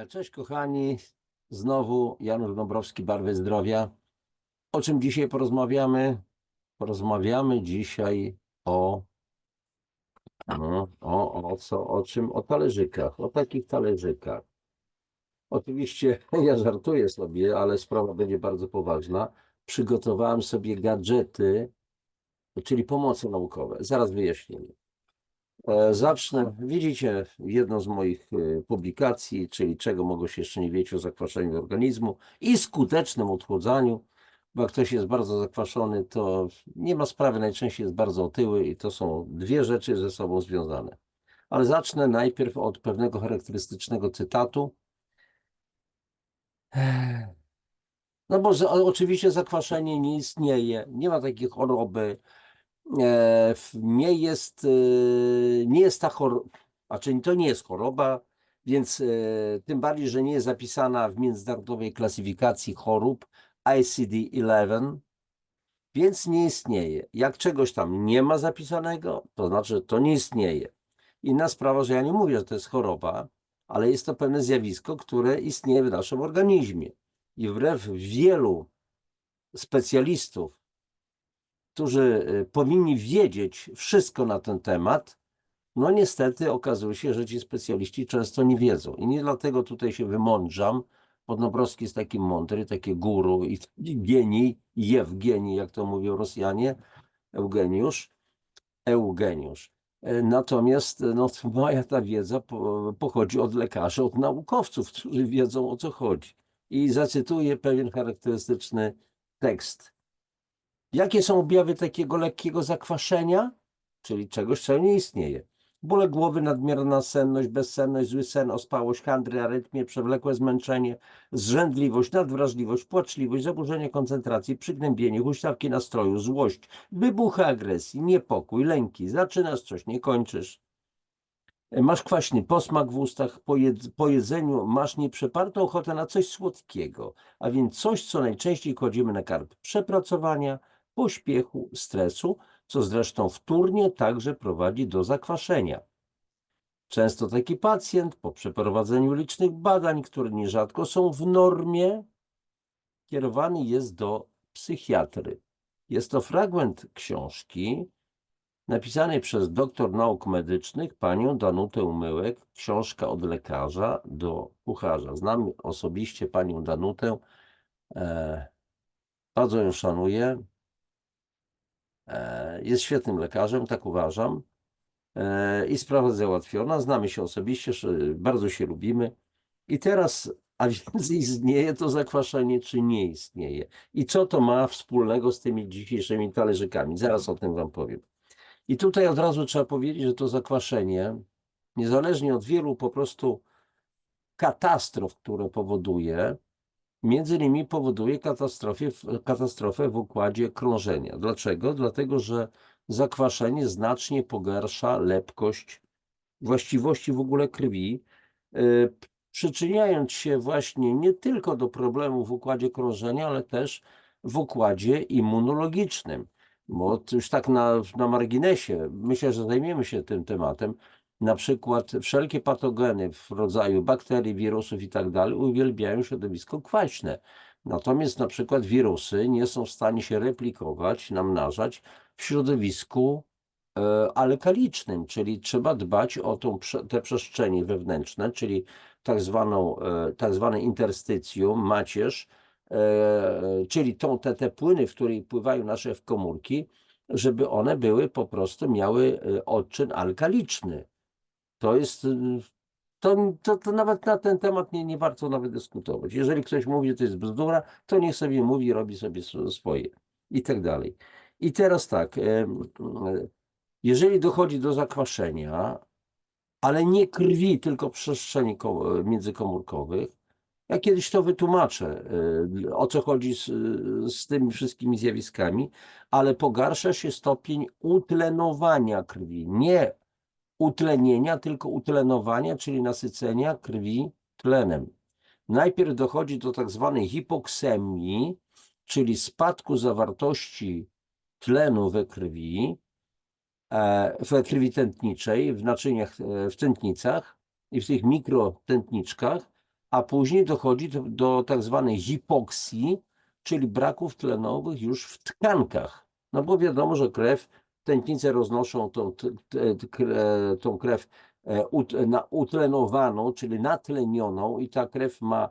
Cześć kochani, znowu Janusz Dąbrowski, Barwy Zdrowia. O czym dzisiaj porozmawiamy? Porozmawiamy dzisiaj o czym? O talerzykach, o takich talerzykach. Oczywiście ja żartuję sobie, ale sprawa będzie bardzo poważna. Przygotowałem sobie gadżety, czyli pomoce naukowe. Zaraz wyjaśnimy. Zacznę. Widzicie jedną z moich publikacji, czyli czego mogło się jeszcze nie wiedzieć o zakwaszeniu organizmu i skutecznym odchudzaniu, bo jak ktoś jest bardzo zakwaszony, to nie ma sprawy, najczęściej jest bardzo otyły i to są dwie rzeczy ze sobą związane. Ale zacznę najpierw od pewnego charakterystycznego cytatu. No bo oczywiście zakwaszenie nie istnieje, nie ma takiej choroby, nie jest ta choroba, znaczy to nie jest choroba, więc tym bardziej, że nie jest zapisana w międzynarodowej klasyfikacji chorób ICD-11, więc nie istnieje. Jak czegoś tam nie ma zapisanego, to znaczy, że to nie istnieje. Inna sprawa, że ja nie mówię, że to jest choroba, ale jest to pewne zjawisko, które istnieje w naszym organizmie. I wbrew wielu specjalistów, którzy powinni wiedzieć wszystko na ten temat, no niestety okazuje się, że ci specjaliści często nie wiedzą. I nie dlatego tutaj się wymądrzam, bo Dąbrowski jest taki mądry, taki guru i genij, Jewgenij, jak to mówią Rosjanie, Eugeniusz. Natomiast no, moja ta wiedza pochodzi od lekarzy, od naukowców, którzy wiedzą, o co chodzi. I zacytuję pewien charakterystyczny tekst. Jakie są objawy takiego lekkiego zakwaszenia? Czyli czegoś, co nie istnieje. Bóle głowy, nadmierna senność, bezsenność, zły sen, ospałość, handry, arytmie, przewlekłe zmęczenie, zrzędliwość, nadwrażliwość, płaczliwość, zaburzenie koncentracji, przygnębienie, huśtawki nastroju, złość, wybuchy agresji, niepokój, lęki. Zaczynasz coś, nie kończysz. Masz kwaśny posmak w ustach, po jedzeniu masz nieprzepartą ochotę na coś słodkiego, a więc coś, co najczęściej kładziemy na karb przepracowania, pośpiechu, stresu, co zresztą wtórnie także prowadzi do zakwaszenia. Często taki pacjent po przeprowadzeniu licznych badań, które nierzadko są w normie, kierowany jest do psychiatry. Jest to fragment książki napisanej przez doktor nauk medycznych panią Danutę Umyłek, książka od lekarza do kucharza. Znam osobiście panią Danutę, bardzo ją szanuję, jest świetnym lekarzem, tak uważam, i sprawa załatwiona. Znamy się osobiście, bardzo się lubimy. I teraz, a więc istnieje to zakwaszenie, czy nie istnieje? I co to ma wspólnego z tymi dzisiejszymi talerzykami? Zaraz o tym wam powiem. I tutaj od razu trzeba powiedzieć, że to zakwaszenie, niezależnie od wielu po prostu katastrof, które powoduje, między innymi powoduje katastrofę w układzie krążenia. Dlaczego? Dlatego, że zakwaszenie znacznie pogarsza lepkość, właściwości w ogóle krwi, przyczyniając się właśnie nie tylko do problemów w układzie krążenia, ale też w układzie immunologicznym. Bo to już tak na marginesie, myślę, że zajmiemy się tym tematem. Na przykład wszelkie patogeny w rodzaju bakterii, wirusów i tak dalej uwielbiają środowisko kwaśne. Natomiast na przykład wirusy nie są w stanie się replikować, namnażać w środowisku alkalicznym, czyli trzeba dbać o te przestrzenie wewnętrzne, czyli tak zwane interstycjum, macierz, czyli te płyny, w której pływają nasze komórki, żeby one były po prostu miały odczyn alkaliczny. To jest, to nawet na ten temat nie warto nawet dyskutować. Jeżeli ktoś mówi, że to jest bzdura, to niech sobie mówi, robi sobie swoje i tak dalej. I teraz tak, jeżeli dochodzi do zakwaszenia, ale nie krwi, tylko przestrzeni międzykomórkowych, ja kiedyś to wytłumaczę, o co chodzi z tymi wszystkimi zjawiskami, ale pogarsza się stopień utlenowania krwi. Nie utlenienia, tylko utlenowania, czyli nasycenia krwi tlenem. Najpierw dochodzi do tak zwanej hipoksemii, czyli spadku zawartości tlenu we krwi tętniczej, w naczyniach, w tętnicach i w tych mikrotętniczkach, a później dochodzi do tak zwanej hipoksji, czyli braków tlenowych już w tkankach. No bo wiadomo, że tętnice roznoszą tą krew utlenowaną, czyli natlenioną i ta krew ma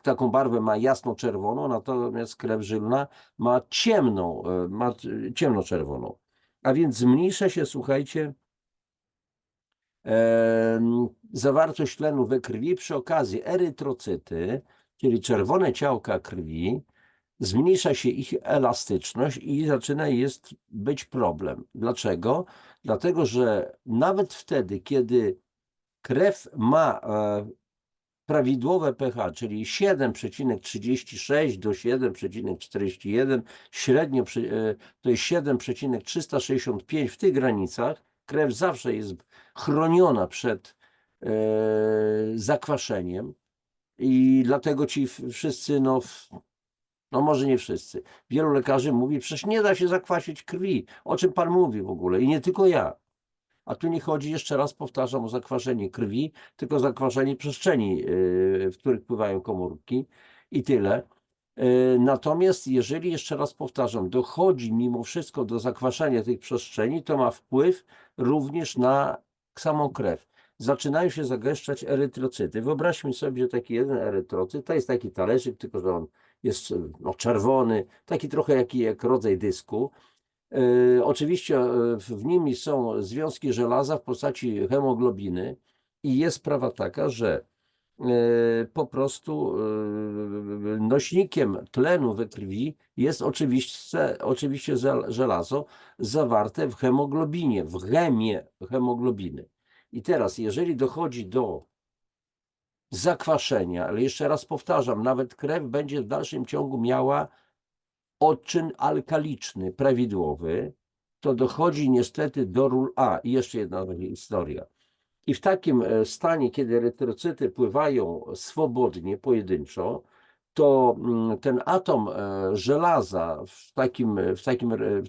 taką barwę ma jasno-czerwoną, natomiast krew żylna ma ciemno-czerwoną. A więc zmniejsza się, słuchajcie, zawartość tlenu we krwi przy okazji erytrocyty, czyli czerwone ciałka krwi, zmniejsza się ich elastyczność i zaczyna być problem. Dlaczego? Dlatego, że nawet wtedy, kiedy krew ma prawidłowe pH, czyli 7,36 do 7,41, średnio to jest 7,365 w tych granicach, krew zawsze jest chroniona przed zakwaszeniem i dlatego ci wszyscy, no może nie wszyscy, wielu lekarzy mówi, przecież nie da się zakwasić krwi, o czym pan mówi w ogóle i nie tylko ja. A tu nie chodzi, jeszcze raz powtarzam, o zakwaszenie krwi, tylko zakwaszenie przestrzeni, w których pływają komórki i tyle. Natomiast jeżeli, jeszcze raz powtarzam, dochodzi mimo wszystko do zakwaszenia tych przestrzeni, to ma wpływ również na samą krew. Zaczynają się zagęszczać erytrocyty. Wyobraźmy sobie taki jeden erytrocyt, to jest taki talerzyk, tylko że on jest czerwony, taki trochę jak rodzaj dysku. Oczywiście w nim są związki żelaza w postaci hemoglobiny i jest sprawa taka, że po prostu nośnikiem tlenu we krwi jest oczywiście żelazo zawarte w hemoglobinie, w chemie hemoglobiny. I teraz, jeżeli dochodzi do zakwaszenia, ale jeszcze raz powtarzam, nawet krew będzie w dalszym ciągu miała odczyn alkaliczny prawidłowy, to dochodzi niestety do ról A. I jeszcze jedna historia. I w takim stanie, kiedy erytrocyty pływają swobodnie, pojedynczo, to ten atom żelaza w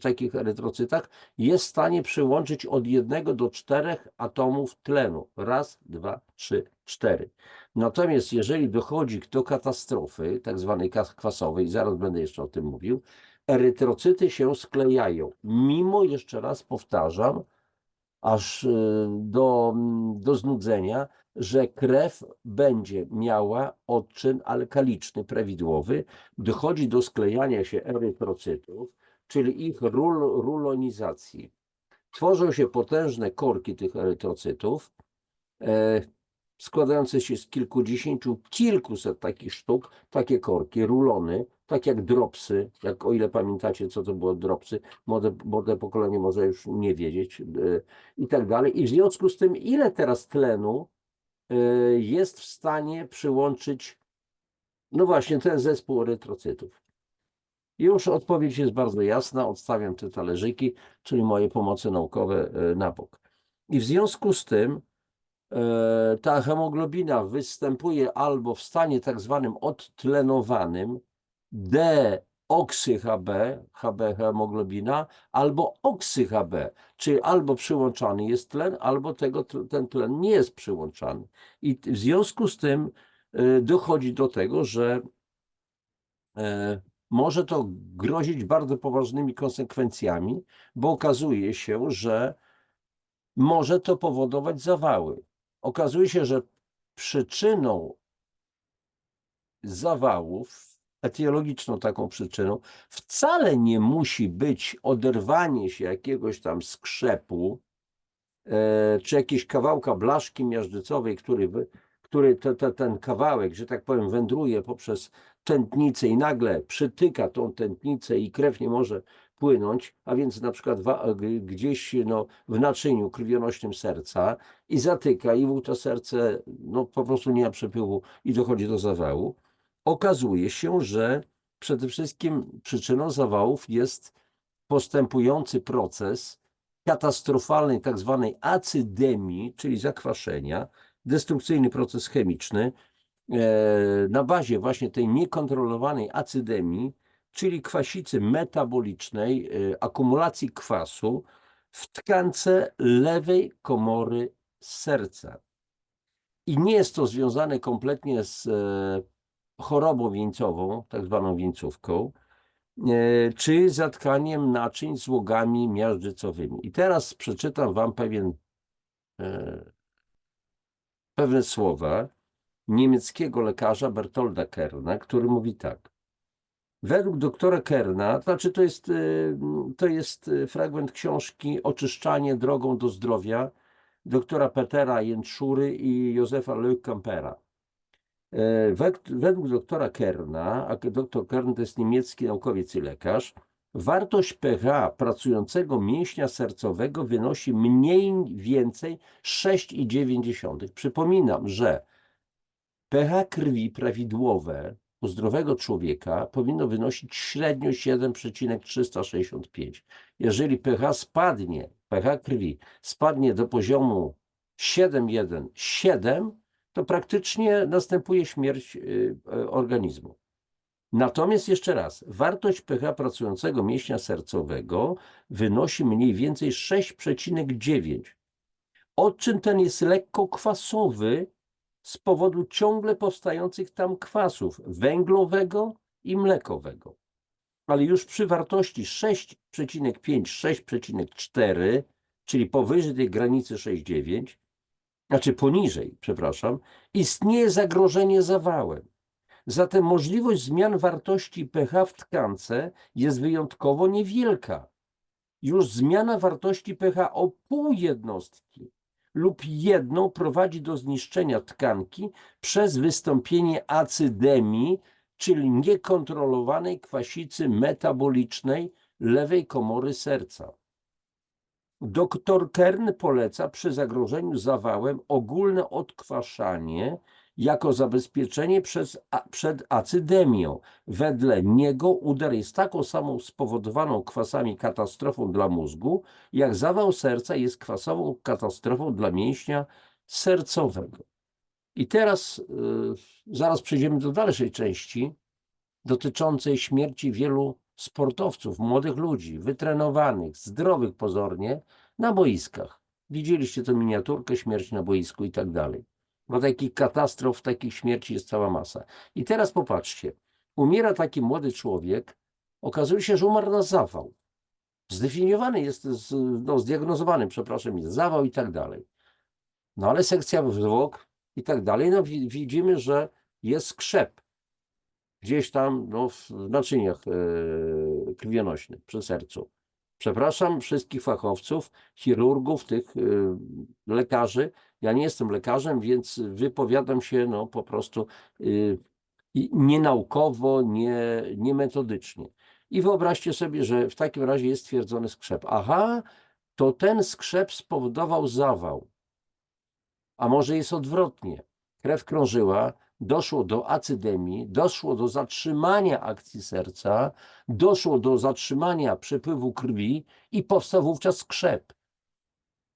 takich erytrocytach jest w stanie przyłączyć od 1 do 4 atomów tlenu. Raz, dwa, trzy, 4. Natomiast jeżeli dochodzi do katastrofy, tak zwanej kwasowej, zaraz będę jeszcze o tym mówił, erytrocyty się sklejają. Mimo, jeszcze raz powtarzam, aż do znudzenia, że krew będzie miała odczyn alkaliczny prawidłowy, dochodzi do sklejania się erytrocytów, czyli ich rulonizacji. Tworzą się potężne korki tych erytrocytów, składające się z kilkuset takich sztuk, takie korki, rulony, tak jak dropsy, o ile pamiętacie, co to było dropsy, młode pokolenie może już nie wiedzieć i tak dalej. I w związku z tym, ile teraz tlenu jest w stanie przyłączyć, no właśnie, ten zespół erytrocytów. Już odpowiedź jest bardzo jasna, odstawiam te talerzyki, czyli moje pomoce naukowe na bok. I w związku z tym ta hemoglobina występuje albo w stanie tak zwanym odtlenowanym, deoksy-HB, HB hemoglobina, albo oksy-HB, czyli albo przyłączany jest tlen, albo ten tlen nie jest przyłączany. I w związku z tym dochodzi do tego, że może to grozić bardzo poważnymi konsekwencjami, bo okazuje się, że może to powodować zawały. Okazuje się, że przyczyną zawałów, etiologiczną taką przyczyną, wcale nie musi być oderwanie się jakiegoś tam skrzepu, czy jakiegoś kawałka blaszki miażdżycowej, który ten kawałek, że tak powiem, wędruje poprzez tętnicę i nagle przytyka tą tętnicę i krew nie może płynąć, a więc na przykład gdzieś w naczyniu krwionośnym serca i zatyka i to serce po prostu nie ma przepływu i dochodzi do zawału. Okazuje się, że przede wszystkim przyczyną zawałów jest postępujący proces katastrofalnej tak zwanej acydemii, czyli zakwaszenia, destrukcyjny proces chemiczny, na bazie właśnie tej niekontrolowanej acydemii, czyli kwasicy metabolicznej, akumulacji kwasu w tkance lewej komory serca. i nie jest to związane kompletnie z chorobą wieńcową, tak zwaną wieńcówką, czy zatkaniem naczyń złogami miażdżycowymi. I teraz przeczytam wam pewne słowa niemieckiego lekarza Bertolda Kerna, który mówi tak. Według doktora Kerna, znaczy to jest fragment książki Oczyszczanie drogą do zdrowia doktora Petera Jęczury i Józefa Leukampera. Według doktora Kerna, a doktor Kern to jest niemiecki naukowiec i lekarz, wartość pH pracującego mięśnia sercowego wynosi mniej więcej 6,9. Przypominam, że pH krwi prawidłowe u zdrowego człowieka powinno wynosić średnio 7,365. Jeżeli pH krwi spadnie do poziomu 7,1,7, to praktycznie następuje śmierć organizmu. Natomiast jeszcze raz, wartość pH pracującego mięśnia sercowego wynosi mniej więcej 6,9. Odczyn ten jest lekko kwasowy z powodu ciągle powstających tam kwasów węglowego i mlekowego. Ale już przy wartości 6,5, 6,4, czyli powyżej tej granicy 6,9, znaczy poniżej, przepraszam, istnieje zagrożenie zawałem. Zatem możliwość zmian wartości pH w tkance jest wyjątkowo niewielka. Już zmiana wartości pH o pół jednostki lub jedną prowadzi do zniszczenia tkanki przez wystąpienie acydemii, czyli niekontrolowanej kwasicy metabolicznej lewej komory serca. Doktor Kern poleca przy zagrożeniu zawałem ogólne odkwaszanie jako zabezpieczenie przed acydemią. Wedle niego udar jest taką samą spowodowaną kwasami katastrofą dla mózgu, jak zawał serca jest kwasową katastrofą dla mięśnia sercowego. I teraz zaraz przejdziemy do dalszej części dotyczącej śmierci wielu sportowców, młodych ludzi, wytrenowanych, zdrowych pozornie, na boiskach. Widzieliście tę miniaturkę, śmierć na boisku i tak dalej. Bo takich katastrof, takich śmierci jest cała masa. I teraz popatrzcie, umiera taki młody człowiek, okazuje się, że umarł na zawał. Zdefiniowany jest, zdiagnozowany, przepraszam, jest zawał i tak dalej. No ale sekcja zwłok i tak dalej, no widzimy, że jest skrzep gdzieś tam w naczyniach krwionośnych, przy sercu. Przepraszam wszystkich fachowców, chirurgów, tych lekarzy. Ja nie jestem lekarzem, więc wypowiadam się po prostu nienaukowo, nie metodycznie. I wyobraźcie sobie, że w takim razie jest stwierdzony skrzep. Aha, to ten skrzep spowodował zawał. A może jest odwrotnie. Krew krążyła, doszło do acydemii, doszło do zatrzymania akcji serca, doszło do zatrzymania przepływu krwi i powstał wówczas skrzep.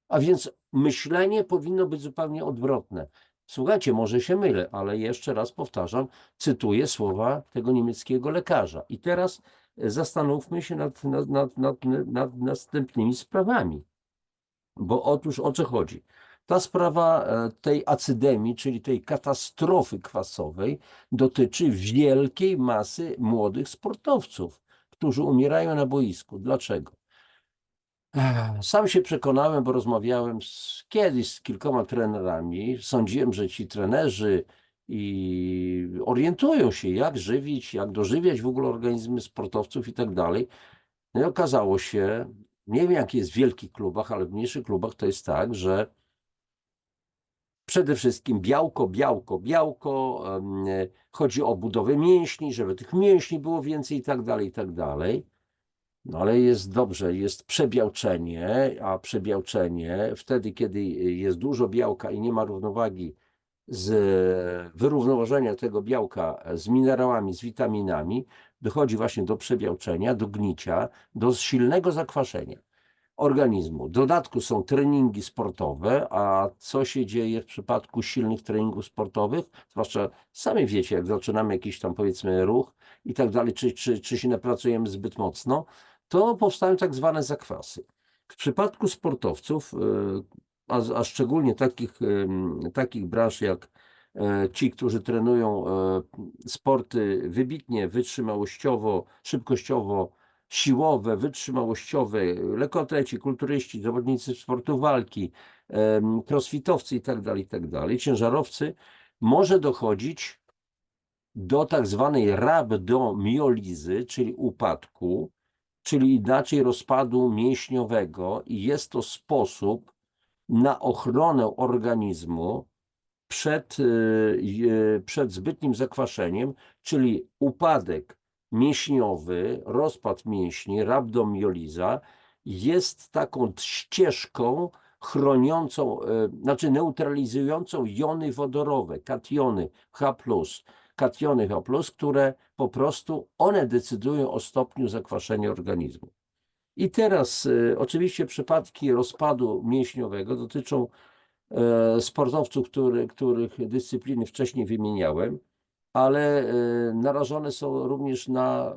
A więc myślenie powinno być zupełnie odwrotne. Słuchajcie, może się mylę, ale jeszcze raz powtarzam, cytuję słowa tego niemieckiego lekarza. I teraz zastanówmy się nad następnymi sprawami. Bo otóż o co chodzi? Ta sprawa tej acydemii, czyli tej katastrofy kwasowej, dotyczy wielkiej masy młodych sportowców, którzy umierają na boisku. Dlaczego? Sam się przekonałem, bo rozmawiałem kiedyś z kilkoma trenerami. Sądziłem, że ci trenerzy orientują się, jak żywić, jak dożywiać w ogóle organizmy sportowców i tak dalej. No i okazało się, nie wiem jak jest w wielkich klubach, ale w mniejszych klubach to jest tak, że przede wszystkim białko, białko, białko, chodzi o budowę mięśni, żeby tych mięśni było więcej i tak dalej, i tak dalej. No ale jest dobrze, jest przebiałczenie, a przebiałczenie wtedy, kiedy jest dużo białka i nie ma równowagi z wyrównoważenia tego białka z minerałami, z witaminami, dochodzi właśnie do przebiałczenia, do gnicia, do silnego zakwaszenia organizmu. W dodatku są treningi sportowe, a co się dzieje w przypadku silnych treningów sportowych? Zwłaszcza sami wiecie, jak zaczynamy jakiś tam powiedzmy ruch i tak dalej, czy się napracujemy zbyt mocno, to powstają tak zwane zakwasy. W przypadku sportowców a szczególnie takich branż jak ci, którzy trenują sporty wybitnie wytrzymałościowo, szybkościowo, siłowe, wytrzymałościowe, lekkoatleci, kulturyści, zawodnicy sportu walki, crossfitowcy i tak dalej, ciężarowcy, może dochodzić do tak zwanej rabdomiolizy, czyli upadku, czyli inaczej rozpadu mięśniowego, i jest to sposób na ochronę organizmu przed zbytnim zakwaszeniem, czyli upadek mięśniowy, rozpad mięśni, rabdomioliza jest taką ścieżką chroniącą, znaczy neutralizującą jony wodorowe, kationy H+, które po prostu one decydują o stopniu zakwaszenia organizmu. I teraz oczywiście przypadki rozpadu mięśniowego dotyczą sportowców, których dyscypliny wcześniej wymieniałem, ale narażone są również na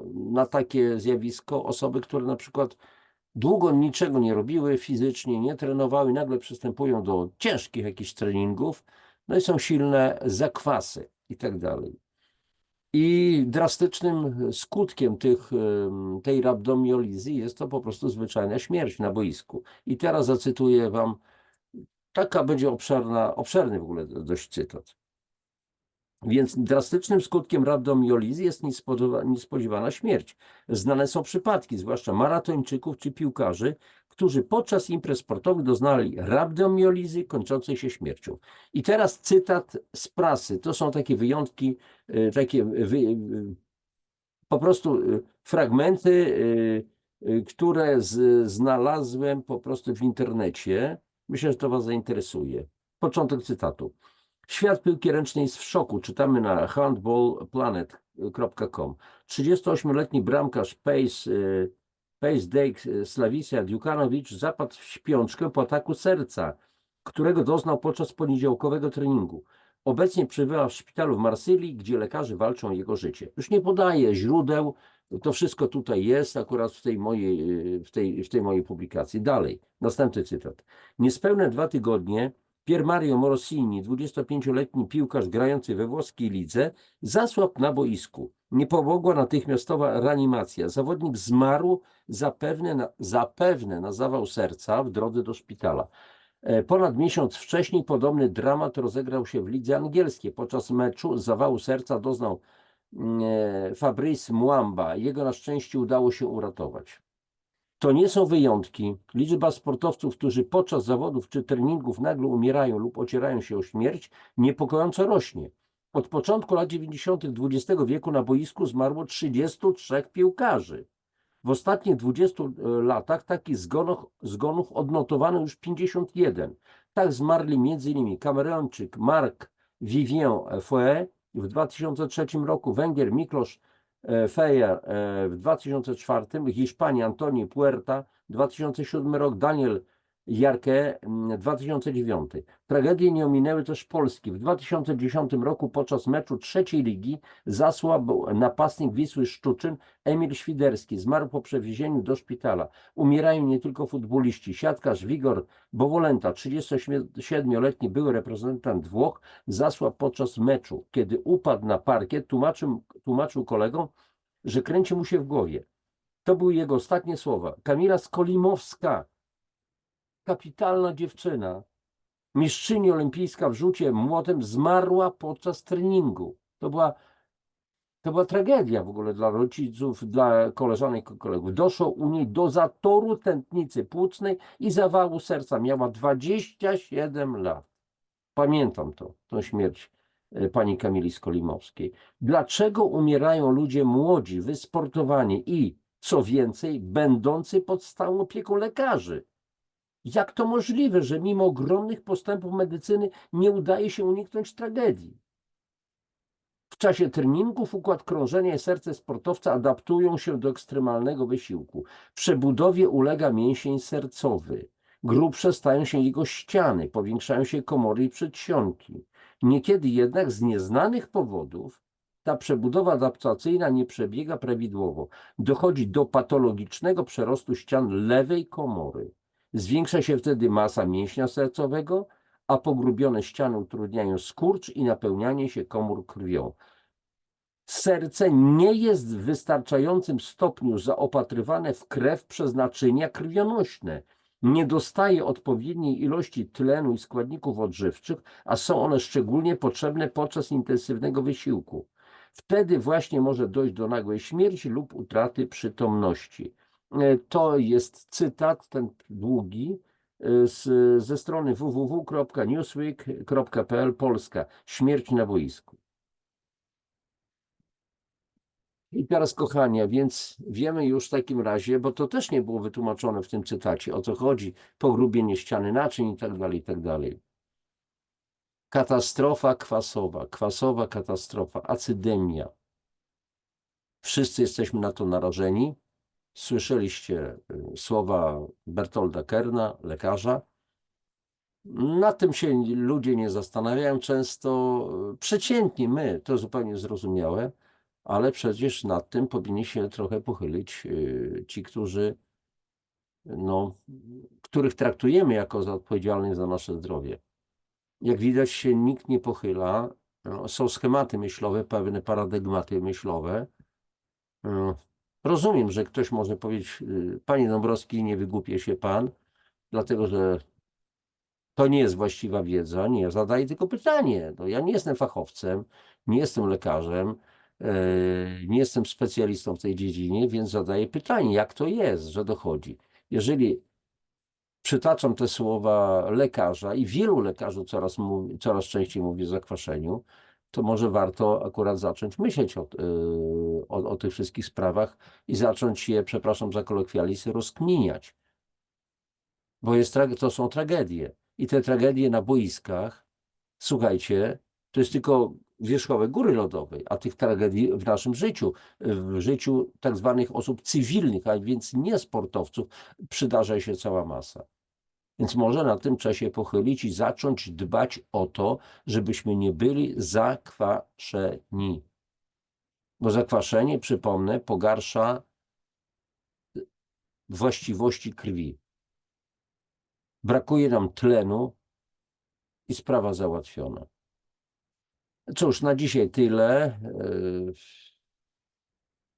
takie zjawisko osoby, które na przykład długo niczego nie robiły fizycznie, nie trenowały, nagle przystępują do ciężkich jakichś treningów, no i są silne zakwasy i tak dalej. I drastycznym skutkiem tej rabdomiolizy jest to po prostu zwyczajna śmierć na boisku. I teraz zacytuję wam, taka będzie obszerny w ogóle dość cytat. Więc drastycznym skutkiem rabdomiolizy jest niespodziewana śmierć. Znane są przypadki, zwłaszcza maratończyków czy piłkarzy, którzy podczas imprez sportowych doznali rabdomiolizy kończącej się śmiercią. I teraz cytat z prasy. To są takie wyjątki, po prostu fragmenty, które znalazłem po prostu w internecie. Myślę, że to was zainteresuje. Początek cytatu. Świat piłki ręcznej jest w szoku. Czytamy na handballplanet.com. 38-letni bramkarz Pace Dake Slawisja Djukanowicz zapadł w śpiączkę po ataku serca, którego doznał podczas poniedziałkowego treningu. Obecnie przebywa w szpitalu w Marsylii, gdzie lekarze walczą o jego życie. Już nie podaję źródeł, to wszystko tutaj jest, akurat w tej mojej publikacji. Dalej, następny cytat. Niespełna 2 tygodnie Pier Mario Morosini, 25-letni piłkarz grający we włoskiej lidze, zasłabł na boisku. Nie pomogła natychmiastowa reanimacja. Zawodnik zmarł zapewne na zawał serca w drodze do szpitala. Ponad miesiąc wcześniej podobny dramat rozegrał się w lidze angielskiej. Podczas meczu zawału serca doznał Fabrice Muamba. Jego na szczęście udało się uratować. To nie są wyjątki. Liczba sportowców, którzy podczas zawodów czy treningów nagle umierają lub ocierają się o śmierć, niepokojąco rośnie. Od początku lat 90. XX wieku na boisku zmarło 33 piłkarzy. W ostatnich 20 latach takich zgonów odnotowano już 51. Tak zmarli m.in. Kameruńczyk Marc-Vivien Foé w 2003 roku, Węgier Miklos Fejer w 2004, Hiszpanii Antoni Puerta 2007 rok, Daniel Jarque 2009. Tragedie nie ominęły też Polski. W 2010 roku podczas meczu trzeciej ligi zasłabł napastnik Wisły Szczuczyn Emil Świderski. Zmarł po przewiezieniu do szpitala. Umierają nie tylko futboliści. Siatkarz Wigor Bowolenta, 37-letni były reprezentant Włoch, zasłabł podczas meczu. Kiedy upadł na parkiet, tłumaczył kolegom, że kręci mu się w głowie. To były jego ostatnie słowa. Kamila Skolimowska, kapitalna dziewczyna, mistrzyni olimpijska w rzucie młotem, zmarła podczas treningu. To była tragedia w ogóle dla rodziców, dla koleżanek i kolegów. Doszło u niej do zatoru tętnicy płucnej i zawału serca. Miała 27 lat. Pamiętam tą śmierć pani Kamili Skolimowskiej. Dlaczego umierają ludzie młodzi, wysportowani i, co więcej, będący pod stałą opieką lekarzy? Jak to możliwe, że mimo ogromnych postępów medycyny nie udaje się uniknąć tragedii? W czasie treningów układ krążenia i serce sportowca adaptują się do ekstremalnego wysiłku. Przebudowie ulega mięsień sercowy. Grubsze stają się jego ściany, powiększają się komory i przedsionki. Niekiedy jednak z nieznanych powodów ta przebudowa adaptacyjna nie przebiega prawidłowo. Dochodzi do patologicznego przerostu ścian lewej komory. Zwiększa się wtedy masa mięśnia sercowego, a pogrubione ściany utrudniają skurcz i napełnianie się komór krwią. Serce nie jest w wystarczającym stopniu zaopatrywane w krew przez naczynia krwionośne. Nie dostaje odpowiedniej ilości tlenu i składników odżywczych, a są one szczególnie potrzebne podczas intensywnego wysiłku. Wtedy właśnie może dojść do nagłej śmierci lub utraty przytomności. To jest cytat, ten długi, ze strony www.newsweek.pl Polska. Śmierć na boisku. I teraz, kochani, więc wiemy już w takim razie, bo to też nie było wytłumaczone w tym cytacie, o co chodzi, pogrubienie ściany naczyń i tak dalej, i tak dalej. Katastrofa kwasowa, kwasowa katastrofa, acydemia. Wszyscy jesteśmy na to narażeni. Słyszeliście słowa Bertolda Kerna, lekarza. Nad tym się ludzie nie zastanawiają często. Przeciętni my, to zupełnie zrozumiałe, ale przecież nad tym powinni się trochę pochylić ci, których traktujemy jako za odpowiedzialnych za nasze zdrowie. Jak widać, się nikt nie pochyla. Są schematy myślowe, pewne paradygmaty myślowe. Rozumiem, że ktoś może powiedzieć: panie Dąbrowski, nie wygłupie się pan, dlatego że to nie jest właściwa wiedza. Nie, zadaję tylko pytanie. No, ja nie jestem fachowcem, nie jestem lekarzem, nie jestem specjalistą w tej dziedzinie, więc zadaję pytanie, jak to jest, że dochodzi. Jeżeli przytaczam te słowa lekarza i wielu lekarzy coraz częściej mówi o zakwaszeniu, to może warto akurat zacząć myśleć o tych wszystkich sprawach i zacząć je, przepraszam za kolokwializm, rozkminiać. Bo to są tragedie. I te tragedie na boiskach, słuchajcie, to jest tylko wierzchołek góry lodowej, a tych tragedii w naszym życiu, w życiu tak zwanych osób cywilnych, a więc nie sportowców, przydarza się cała masa. Więc może na tym trzeba się pochylić i zacząć dbać o to, żebyśmy nie byli zakwaszeni. Bo zakwaszenie, przypomnę, pogarsza właściwości krwi. Brakuje nam tlenu i sprawa załatwiona. Cóż, na dzisiaj tyle.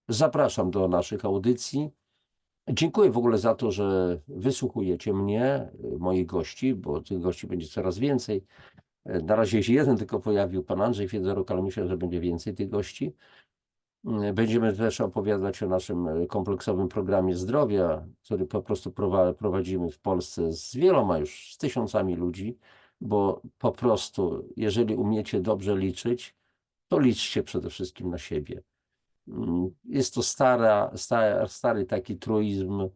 Zapraszam do naszych audycji. Dziękuję w ogóle za to, że wysłuchujecie mnie, moich gości, bo tych gości będzie coraz więcej. Na razie się jeden tylko pojawił, pan Andrzej Fiedoruk, ale myślę, że będzie więcej tych gości. Będziemy też opowiadać o naszym kompleksowym programie zdrowia, który po prostu prowadzimy w Polsce z wieloma, już z tysiącami ludzi, bo po prostu, jeżeli umiecie dobrze liczyć, to liczcie przede wszystkim na siebie. Jest to stary taki truizm.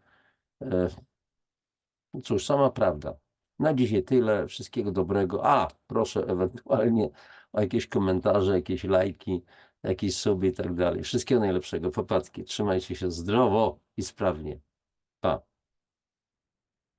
Cóż, sama prawda. Na dzisiaj tyle. Wszystkiego dobrego. Proszę ewentualnie o jakieś komentarze, jakieś lajki, jakieś suby i tak dalej. Wszystkiego najlepszego. Popadki. Trzymajcie się zdrowo i sprawnie. Pa.